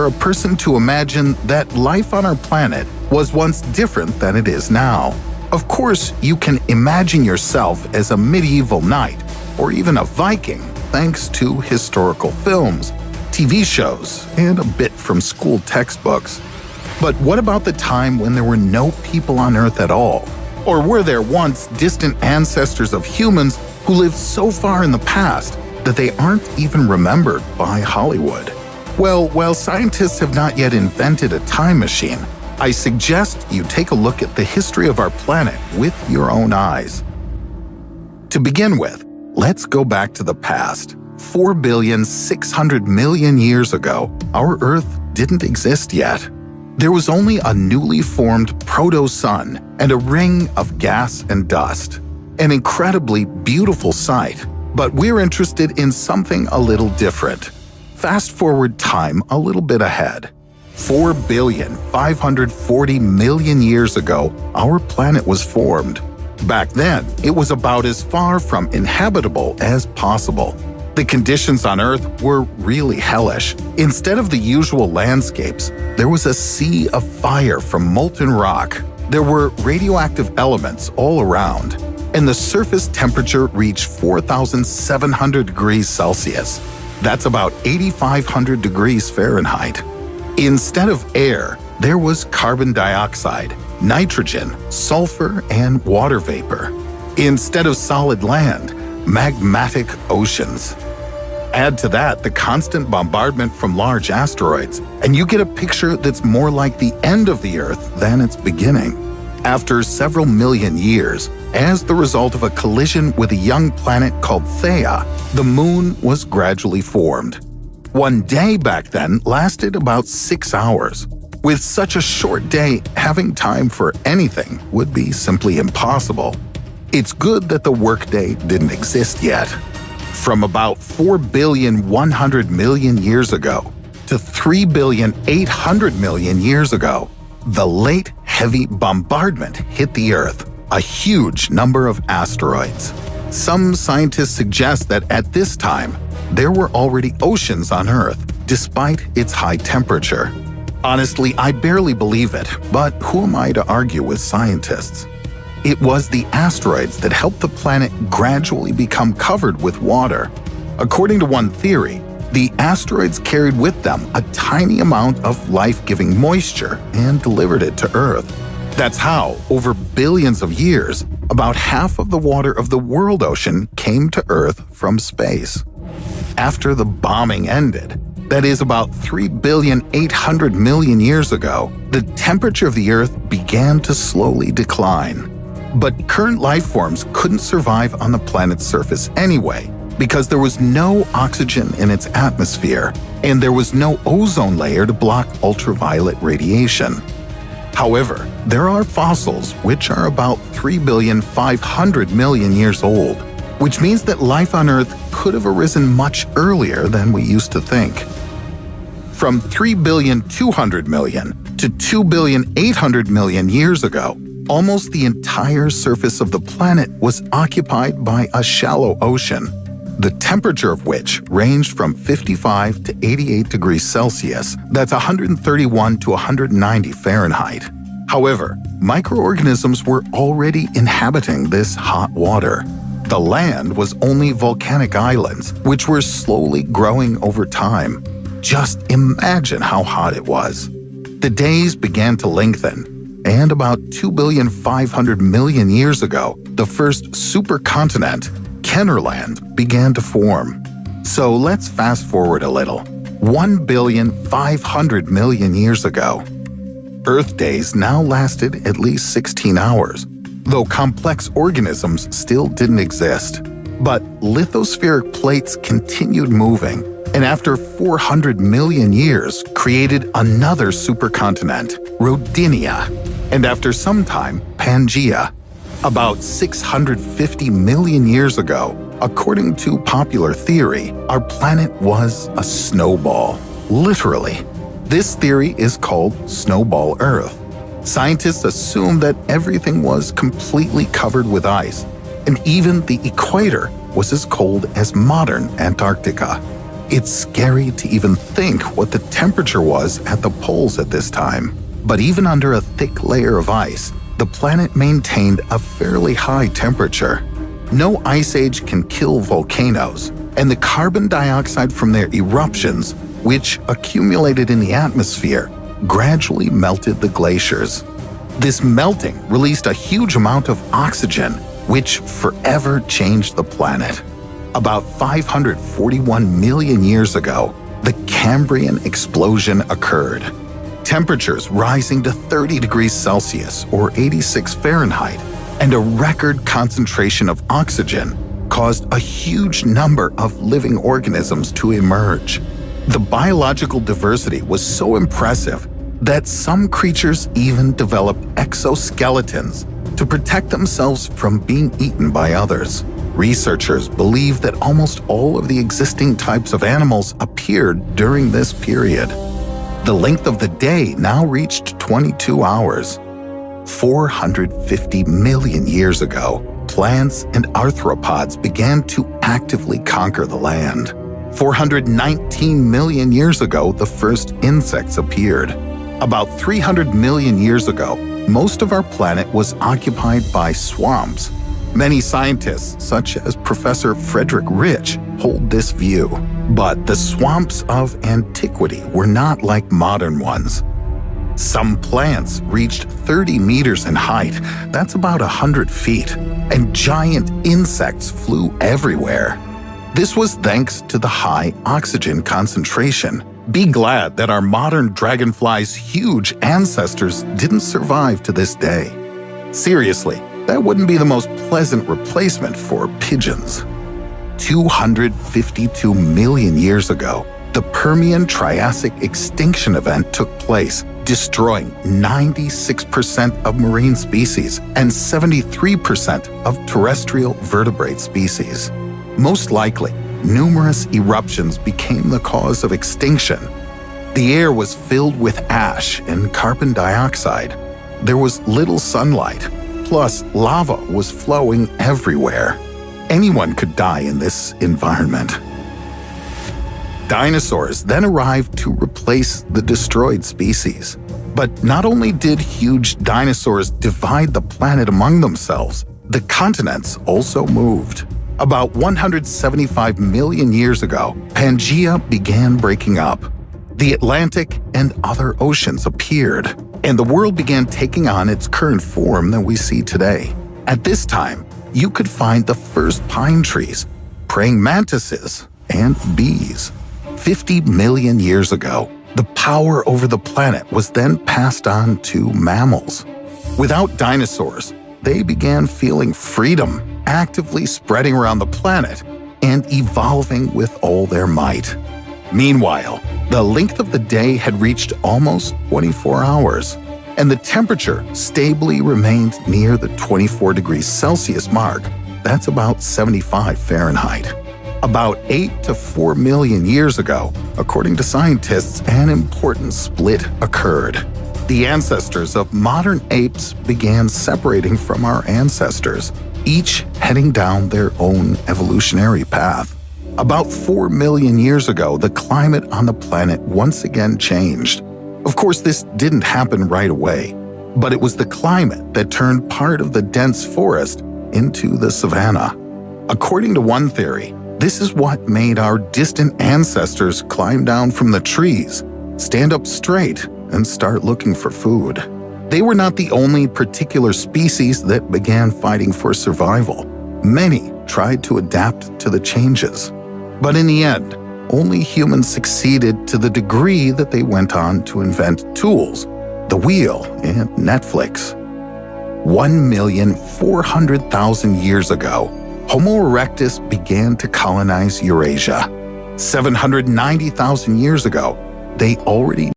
for a person to imagine that life on our planet was once different than it is now. Of course, you can imagine yourself as a medieval knight or even a Viking thanks to historical films, TV shows, and a bit from school textbooks. But what about the time when there were no people on Earth at all? Or were there once distant ancestors of humans who lived so far in the past that they aren't even remembered by Hollywood? Well, while scientists have not yet invented a time machine, I suggest you take a look at the history of our planet with your own eyes. To begin with, let's go back to the past. 4,600,000,000 years ago, our Earth didn't exist yet. There was only a newly formed proto-sun and a ring of gas and dust. An incredibly beautiful sight, but we're interested in something a little different. Fast forward time a little bit ahead. 4,540,000,000 years ago, our planet was formed. Back then, it was about as far from inhabitable as possible. The conditions on Earth were really hellish. Instead of the usual landscapes, there was a sea of fire from molten rock. There were radioactive elements all around, and the surface temperature reached 4,700 degrees Celsius. That's about 8,500 degrees Fahrenheit. Instead of air, there was carbon dioxide, nitrogen, sulfur, and water vapor. Instead of solid land, magmatic oceans. Add to that the constant bombardment from large asteroids, and you get a picture that's more like the end of the Earth than its beginning. After several million years, as the result of a collision with a young planet called Theia, the Moon was gradually formed. One day back then lasted about 6 hours. With such a short day, having time for anything would be simply impossible. It's good that the workday didn't exist yet. From about 4,100,000,000 years ago to 3,800,000,000 years ago, the late heavy bombardment hit the Earth, a huge number of asteroids. Some scientists suggest that at this time, there were already oceans on Earth, despite its high temperature. Honestly, I barely believe it, but who am I to argue with scientists? It was the asteroids that helped the planet gradually become covered with water. According to one theory, the asteroids carried with them a tiny amount of life-giving moisture and delivered it to Earth. That's how, over billions of years, about half of the water of the world ocean came to Earth from space. After the bombing ended, that is about 3,800,000,000 years ago, the temperature of the Earth began to slowly decline. But current life forms couldn't survive on the planet's surface anyway, because there was no oxygen in its atmosphere, and there was no ozone layer to block ultraviolet radiation. However, there are fossils which are about 3,500,000,000 years old, which means that life on Earth could have arisen much earlier than we used to think. From 3,200,000,000 to 2,800,000,000 years ago, almost the entire surface of the planet was occupied by a shallow ocean, the temperature of which ranged from 55 to 88 degrees Celsius, that's 131 to 190 Fahrenheit. However, microorganisms were already inhabiting this hot water. The land was only volcanic islands, which were slowly growing over time. Just imagine how hot it was. The days began to lengthen, and about 2,500,000,000 years ago, the first supercontinent, Kennerland, began to form. So let's fast forward a little. 1,500,000,000 years ago. Earth days now lasted at least 16 hours, though complex organisms still didn't exist. But lithospheric plates continued moving, and after 400,000,000 years created another supercontinent, Rodinia, and after some time, Pangaea. About 650,000,000 years ago, according to popular theory, our planet was a snowball. Literally. This theory is called Snowball Earth. Scientists assume that everything was completely covered with ice, and even the equator was as cold as modern Antarctica. It's scary to even think what the temperature was at the poles at this time. But even under a thick layer of ice, the planet maintained a fairly high temperature. No ice age can kill volcanoes, and the carbon dioxide from their eruptions, which accumulated in the atmosphere, gradually melted the glaciers. This melting released a huge amount of oxygen, which forever changed the planet. About 541 million years ago, the Cambrian explosion occurred. Temperatures rising to 30 degrees Celsius or 86 Fahrenheit, and a record concentration of oxygen caused a huge number of living organisms to emerge. The biological diversity was so impressive that some creatures even developed exoskeletons to protect themselves from being eaten by others. Researchers believe that almost all of the existing types of animals appeared during this period. The length of the day now reached 22 hours. 450 million years ago, plants and arthropods began to actively conquer the land. 419 million years ago, the first insects appeared. About 300 million years ago, most of our planet was occupied by swamps. Many scientists, such as Professor Frederick Rich, hold this view. But the swamps of antiquity were not like modern ones. Some plants reached 30 meters in height, that's about 100 feet, and giant insects flew everywhere. This was thanks to the high oxygen concentration. Be glad that our modern dragonfly's huge ancestors didn't survive to this day. Seriously, that wouldn't be the most pleasant replacement for pigeons. 252 million years ago, the Permian-Triassic extinction event took place, destroying 96% of marine species and 73% of terrestrial vertebrate species. Most likely, numerous eruptions became the cause of extinction. The air was filled with ash and carbon dioxide. There was little sunlight. Plus, lava was flowing everywhere. Anyone could die in this environment. Dinosaurs then arrived to replace the destroyed species. But not only did huge dinosaurs divide the planet among themselves, the continents also moved. About 175 million years ago, Pangaea began breaking up. The Atlantic and other oceans appeared, and the world began taking on its current form that we see today. At this time, you could find the first pine trees, praying mantises, and bees. 50 million years ago, the power over the planet was then passed on to mammals. Without dinosaurs, they began feeling freedom, actively spreading around the planet and evolving with all their might. Meanwhile, the length of the day had reached almost 24 hours, and the temperature stably remained near the 24 degrees Celsius mark. That's about 75 Fahrenheit. About 8 to 4 million years ago, according to scientists, an important split occurred. The ancestors of modern apes began separating from our ancestors, each heading down their own evolutionary path. About 4 million years ago, the climate on the planet once again changed. Of course, this didn't happen right away, but it was the climate that turned part of the dense forest into the savanna. According to one theory, this is what made our distant ancestors climb down from the trees, stand up straight, and start looking for food. They were not the only particular species that began fighting for survival. Many tried to adapt to the changes. But in the end, only humans succeeded to the degree that they went on to invent tools, the wheel, and Netflix. 1,400,000 years ago, Homo erectus began to colonize Eurasia. 790,000 years ago, they already